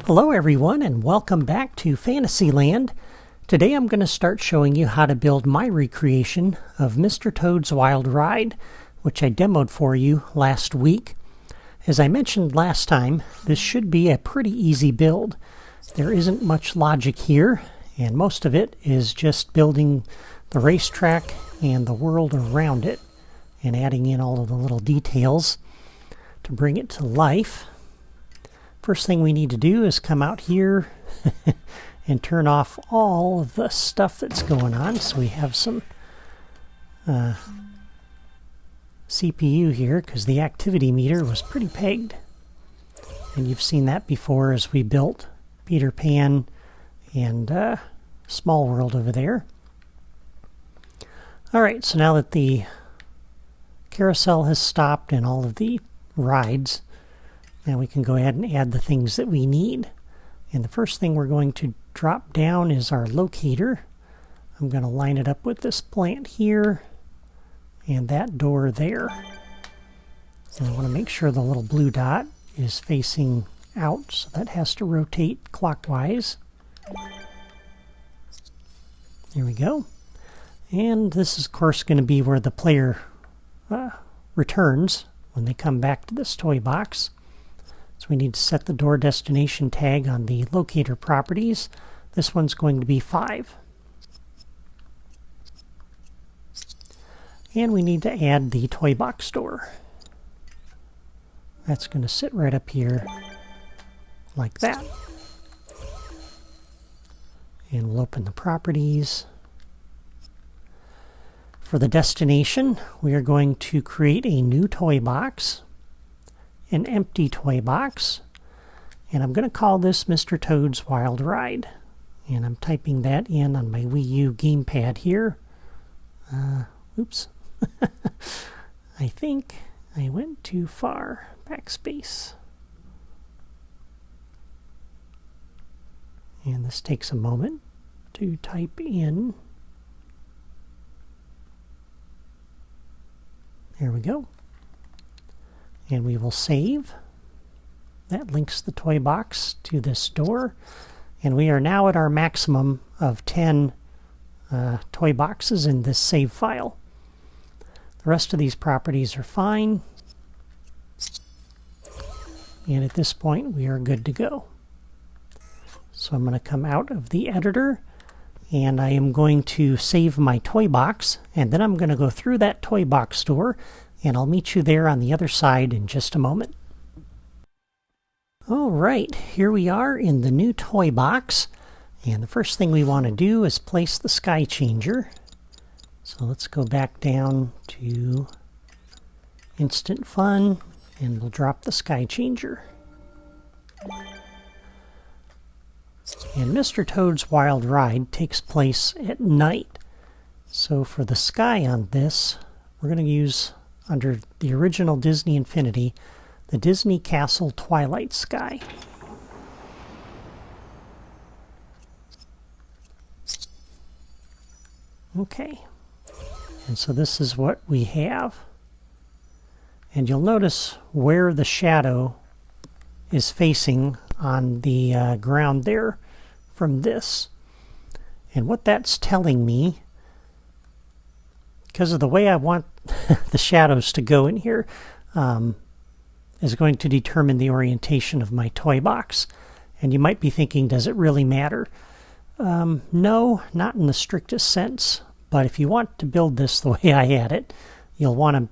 Hello everyone and welcome back to Fantasyland. Today I'm going to start showing you how to build my recreation of Mr. Toad's Wild Ride, which I demoed for you last week. As I mentioned last time, this should be a pretty easy build. There isn't much logic here, and most of it is just building the racetrack and the world around it and adding in all of the little details to bring it to life. First thing we need to do is come out here and turn off all of the stuff that's going on. So we have some CPU here because the activity meter was pretty pegged. And you've seen that before as we built Peter Pan and Small World over there. Alright, so now that the carousel has stopped and all of the rides, now we can go ahead and add the things that we need. And the first thing we're going to drop down is our locator. I'm going to line it up with this plant here and that door there. And I want to make sure the little blue dot is facing out, so that has to rotate clockwise. There we go. And this is of course going to be where the player returns when they come back to this toy box. So we need to set the door destination tag on the locator properties. This one's going to be 5. And we need to add the toy box door. That's going to sit right up here like that. And we'll open the properties. For the destination, we are going to create a new toy box. An empty toy box, and I'm going to call this Mr. Toad's Wild Ride, and I'm typing that in on my Wii U gamepad here. Oops. I think I went too far. Backspace. And this takes a moment to type in. There we go. And we will save. That links the toy box to this door. And we are now at our maximum of 10 toy boxes in this save file. The rest of these properties are fine. And at this point we are good to go. So I'm going to come out of the editor and I am going to save my toy box, and then I'm going to go through that toy box door, and I'll meet you there on the other side in just a moment. Alright, here we are in the new toy box, and the first thing we want to do is place the sky changer. So let's go back down to Instant Fun, and we'll drop the sky changer. And Mr. Toad's Wild Ride takes place at night. So for the sky on this, we're going to use, under the original Disney Infinity, the Disney Castle Twilight Sky. Okay, and so this is what we have. And you'll notice where the shadow is facing on the ground there from this. And what that's telling me, because of the way I want the shadows to go in here, is going to determine the orientation of my toy box. And you might be thinking, does it really matter? No, not in the strictest sense. But if you want to build this the way I had it, you'll want to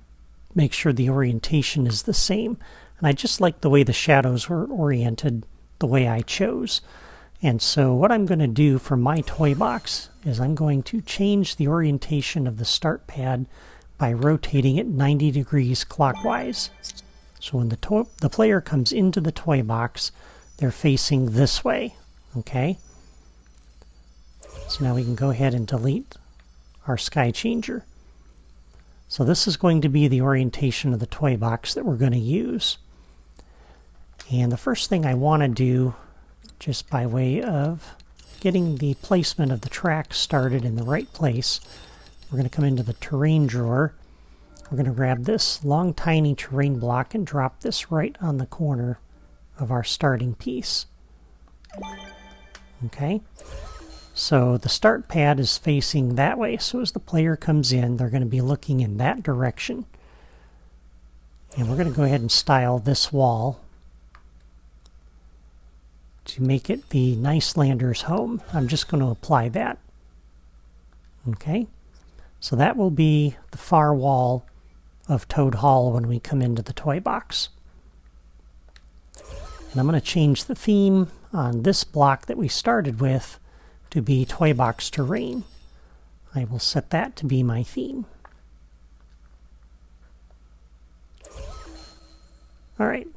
make sure the orientation is the same. And I just like the way the shadows were oriented the way I chose. And so what I'm going to do for my toy box is I'm going to change the orientation of the start pad by rotating it 90 degrees clockwise. So when the player comes into the toy box, they're facing this way. Okay? So now we can go ahead and delete our sky changer. So this is going to be the orientation of the toy box that we're going to use. And the first thing I want to do, just by way of getting the placement of the track started in the right place, we're going to come into the terrain drawer. We're going to grab this long tiny terrain block and drop this right on the corner of our starting piece. Okay, so the start pad is facing that way, so as the player comes in, they're going to be looking in that direction. And we're going to go ahead and style this wall to make it the Nicelander's home. I'm just going to apply that. Okay, so that will be the far wall of Toad Hall when we come into the toy box. And I'm going to change the theme on this block that we started with to be Toy Box Terrain. I will set that to be my theme. Alright,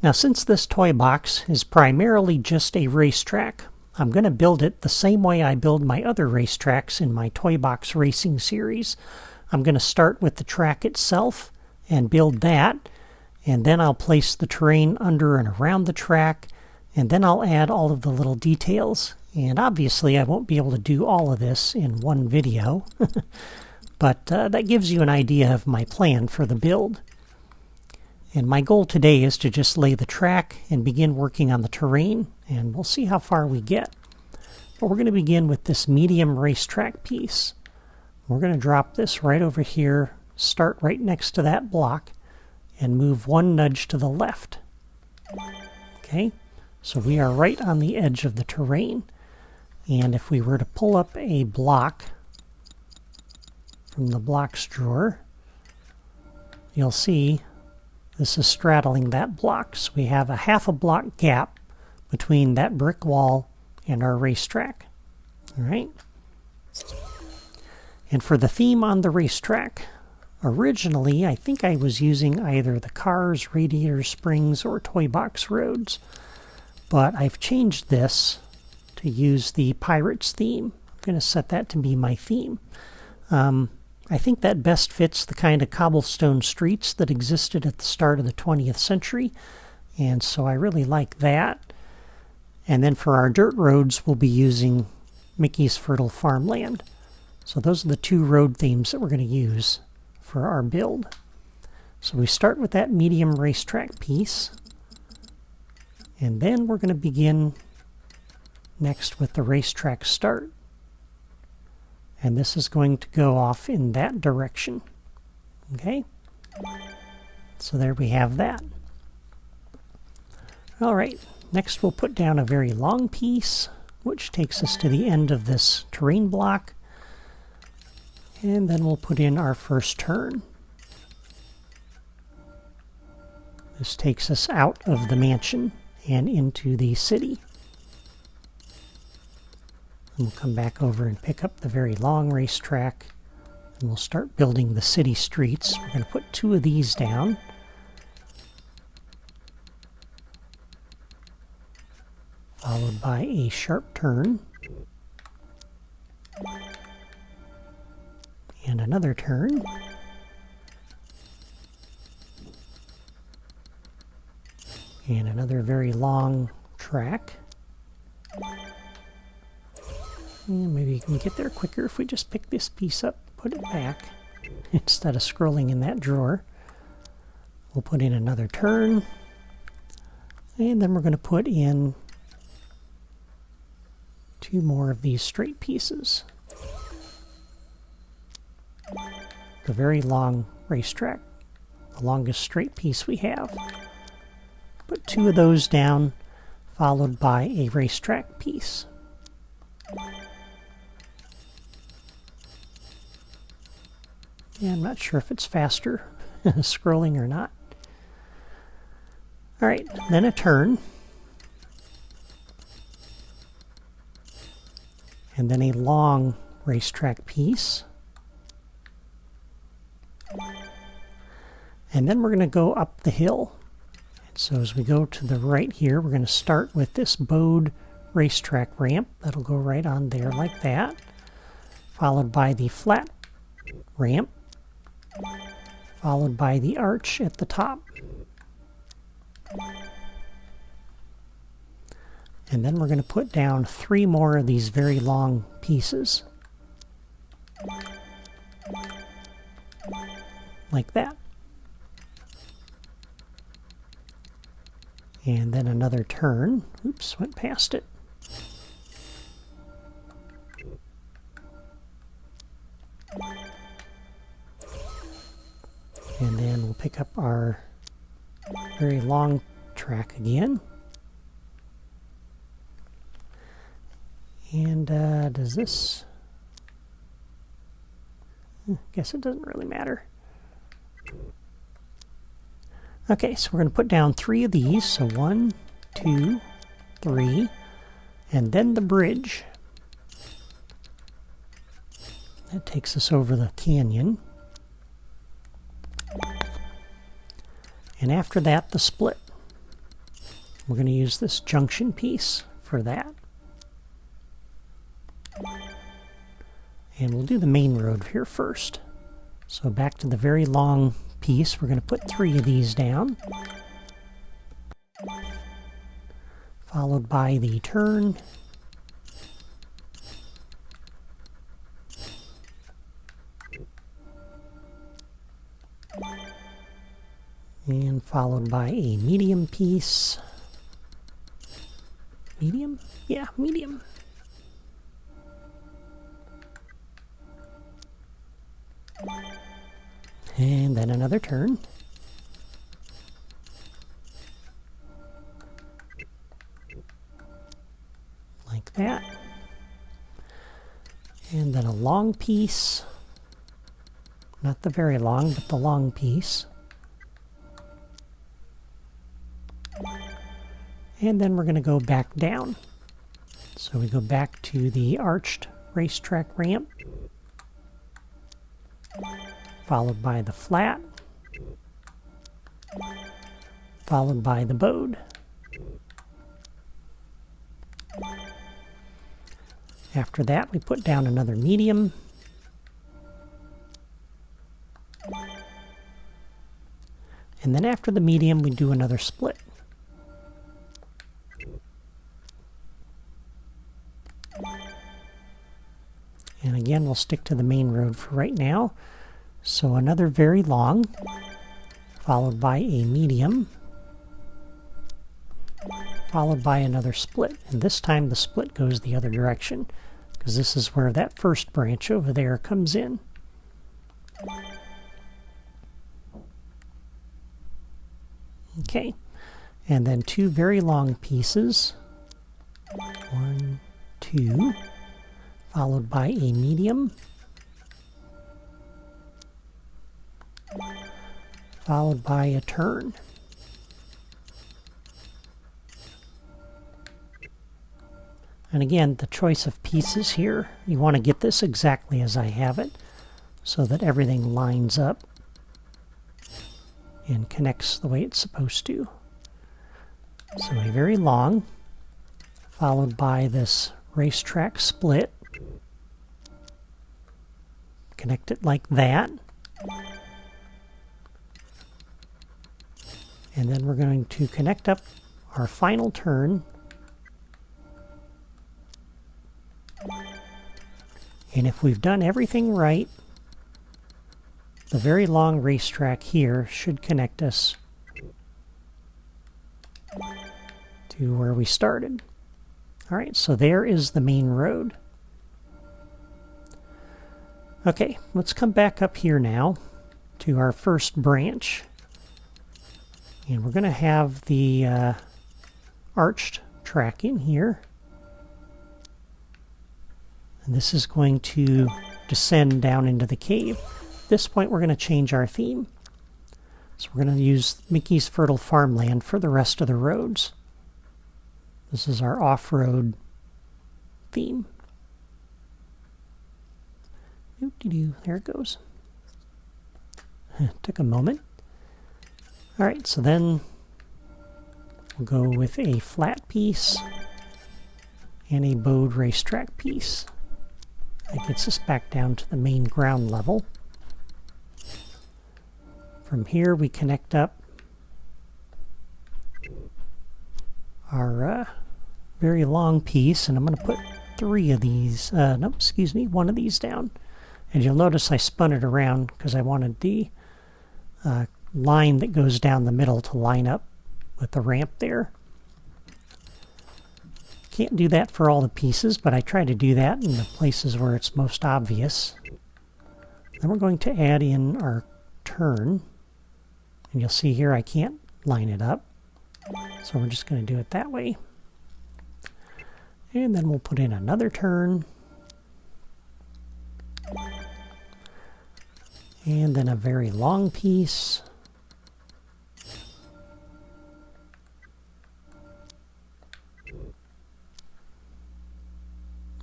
now since this toy box is primarily just a racetrack, I'm going to build it the same way I build my other racetracks in my Toy Box Racing series. I'm going to start with the track itself and build that, and then I'll place the terrain under and around the track, and then I'll add all of the little details. And obviously I won't be able to do all of this in one video, but that gives you an idea of my plan for the build. And my goal today is to just lay the track and begin working on the terrain, and we'll see how far we get. But we're going to begin with this medium racetrack piece. We're going to drop this right over here, start right next to that block, and move one nudge to the left. Okay, so we are right on the edge of the terrain. And if we were to pull up a block from the blocks drawer, you'll see this is straddling that block. So we have a half a block gap between that brick wall and our racetrack. All right. And for the theme on the racetrack, originally I think I was using either the Cars, Radiator Springs, or Toy Box Roads. But I've changed this to use the Pirates theme. I'm going to set that to be my theme. I think that best fits the kind of cobblestone streets that existed at the start of the 20th century, and so I really like that. And then for our dirt roads, we'll be using Mickey's Fertile Farmland. So those are the two road themes that we're going to use for our build. So we start with that medium racetrack piece, and then we're going to begin next with the racetrack start. And this is going to go off in that direction. Okay? So there we have that. All right, next we'll put down a very long piece, which takes us to the end of this terrain block. And then we'll put in our first turn. This takes us out of the mansion and into the city. And we'll come back over and pick up the very long racetrack, and we'll start building the city streets. We're going to put 2 of these down. Followed by a sharp turn. And another turn. And another very long track. And maybe you can get there quicker if we just pick this piece up, put it back, instead of scrolling in that drawer. We'll put in another turn. And then we're going to put in 2 more of these straight pieces. The very long racetrack, the longest straight piece we have. Put 2 of those down, followed by a racetrack piece. Yeah, I'm not sure if it's faster scrolling or not. All right, then a turn. And then a long racetrack piece. And then we're going to go up the hill. And so as we go to the right here, we're going to start with this bowed racetrack ramp. That'll go right on there like that. Followed by the flat ramp. Followed by the arch at the top. And then we're going to put down 3 more of these very long pieces. Like that. And then another turn. Oops, went past it. And then we'll pick up our very long track again. And does this... I guess it doesn't really matter. Okay, so we're going to put down 3 of these. So 1, 2, 3, and then the bridge. That takes us over the canyon. And after that, the split. We're going to use this junction piece for that. And we'll do the main road here first. So back to the very long piece, we're going to put 3 of these down. Followed by the turn. And followed by a medium piece. Medium? Yeah, medium. And then another turn. Like that. And then a long piece. Not the very long, but the long piece. And then we're going to go back down. So we go back to the arched racetrack ramp, followed by the flat, followed by the bowed. After that, we put down another medium. And then after the medium, we do another split. And again, we'll stick to the main road for right now. So another very long, followed by a medium, followed by another split. And this time the split goes the other direction, because this is where that first branch over there comes in. Okay, and then 2 very long pieces. 1, 2, followed by a medium, followed by a turn. And again, the choice of pieces here, you want to get this exactly as I have it, so that everything lines up and connects the way it's supposed to. So a very long, followed by this racetrack split. Connect it like that. And then we're going to connect up our final turn. And if we've done everything right, the very long racetrack here should connect us to where we started. All right, so there is the main road. Okay, let's come back up here now to our first branch. And we're going to have the arched track in here. And this is going to descend down into the cave. At this point, we're going to change our theme. So we're going to use Mickey's Fertile Farmland for the rest of the roads. This is our off-road theme. Oop-de-doo, there it goes. Took a moment. All right, so then we'll go with a flat piece and a bowed racetrack piece. That gets us back down to the main ground level. From here, we connect up our very long piece, and I'm going to put 3 of these, no, excuse me, 1 of these down. And you'll notice I spun it around because I wanted the line that goes down the middle to line up with the ramp there. Can't do that for all the pieces, but I try to do that in the places where it's most obvious. Then we're going to add in our turn. And you'll see here I can't line it up. So we're just going to do it that way. And then we'll put in another turn. And then a very long piece.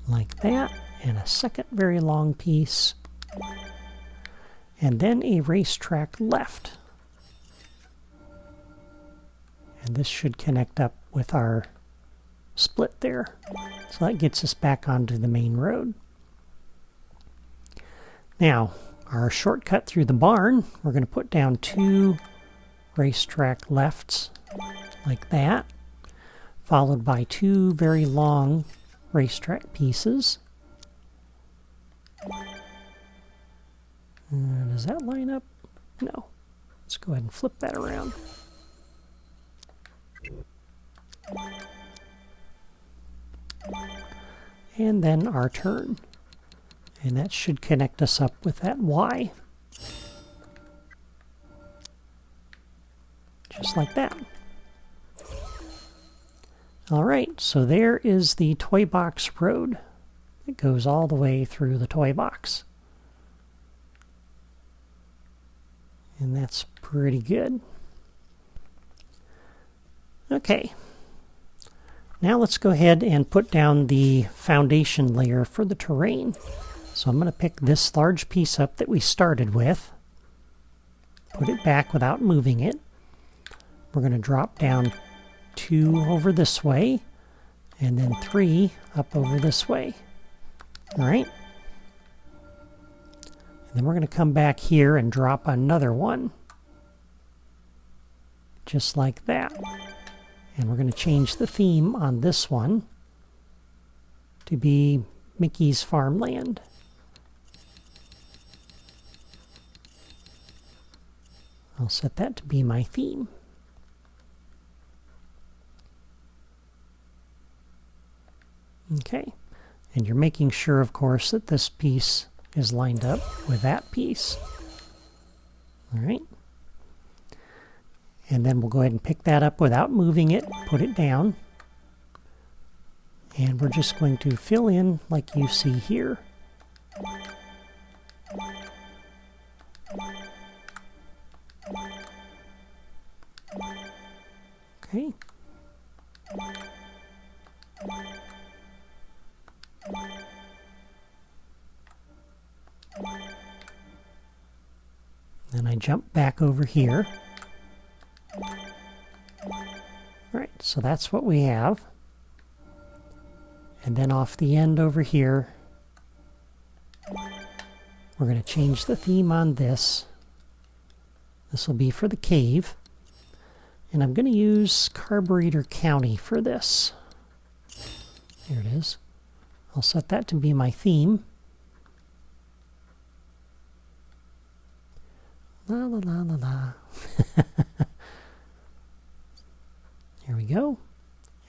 Like that. And a second very long piece. And then a racetrack left. And this should connect up with our split there. So that gets us back onto the main road. Now, our shortcut through the barn, we're going to put down 2 racetrack lefts like that, followed by 2 very long racetrack pieces. Does that line up? No. Let's go ahead and flip that around. And then our turn. And that should connect us up with that Y. Just like that. Alright, so there is the Toy Box Road. It goes all the way through the toy box. And that's pretty good. Okay. Now let's go ahead and put down the foundation layer for the terrain. So I'm going to pick this large piece up that we started with. Put it back without moving it. We're going to drop down 2 over this way. And then 3 up over this way. Alright. And then we're going to come back here and drop another one. Just like that. And we're going to change the theme on this one to be Mickey's Farmland. I'll set that to be my theme. Okay. And you're making sure, of course, that this piece is lined up with that piece. All right. And then we'll go ahead and pick that up without moving it, put it down. And we're just going to fill in like you see here. Okay. Then I jump back over here. Alright, so that's what we have. And then off the end over here, we're going to change the theme on this. This will be for the cave. And I'm going to use Carburetor County for this. Here it is. I'll set that to be my theme. La la la la la. Here we go.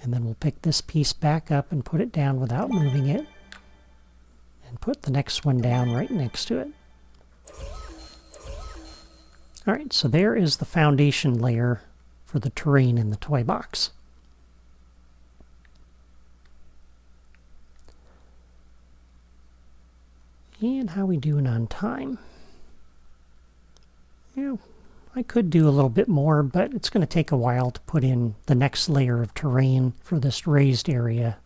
And then we'll pick this piece back up and put it down without moving it. And put the next one down right next to it. Alright, so there is the foundation layer for the terrain in the toy box. And how we doing on time? Yeah, I could do a little bit more, but it's going to take a while to put in the next layer of terrain for this raised area.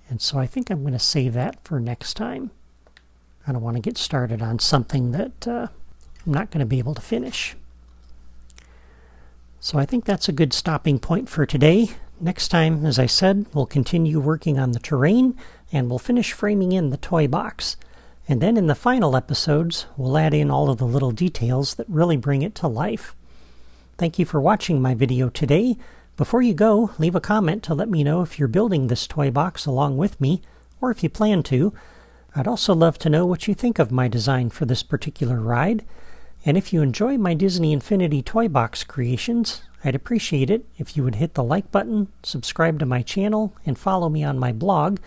And so I think I'm going to save that for next time. I don't want to get started on something that I'm not going to be able to finish. So I think that's a good stopping point for today. Next time, as I said, we'll continue working on the terrain and we'll finish framing in the toy box. And then in the final episodes, we'll add in all of the little details that really bring it to life. Thank you for watching my video today. Before you go, leave a comment to let me know if you're building this toy box along with me, or if you plan to. I'd also love to know what you think of my design for this particular ride. And if you enjoy my Disney Infinity Toy Box creations, I'd appreciate it if you would hit the like button, subscribe to my channel, and follow me on my blog.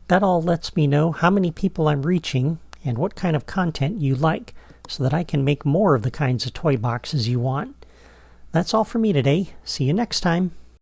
That all lets me know how many people I'm reaching and what kind of content you like, so that I can make more of the kinds of toy boxes you want. That's all for me today. See you next time.